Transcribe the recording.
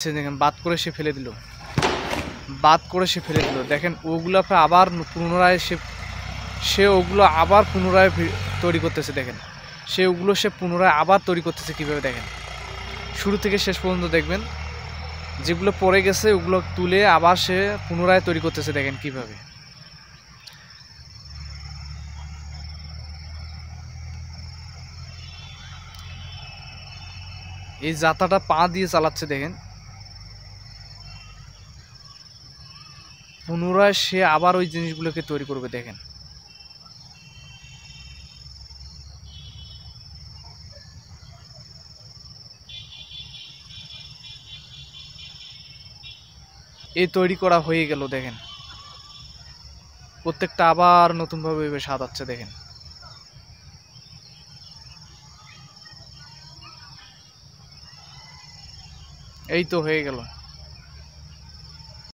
দেখেন বাদ করে সে ফেলে দিল, দেখেন ওগুলো আবার পুনরায় সে ওগুলো আবার পুনরায় তৈরি করতেছে। দেখেন সে পুনরায় আবার তৈরি করতেছে কিভাবে দেখেন, শুরু থেকে শেষ পর্যন্ত দেখবেন। যেগুলো পড়ে গেছে ওগুলো তুলে আবার সে পুনরায় তৈরি করতেছে। দেখেন কিভাবে এই যাত্রাটা পা দিয়ে চালাচ্ছে। দেখেন পুনরায় সে আবার ওই জিনিসগুলোকে তৈরি করবে। দেখেন এই তৈরি করা হয়ে গেল। দেখেন প্রত্যেকটা আবার নতুনভাবে সাজাচ্ছে। দেখেন এই তো হয়ে গেল।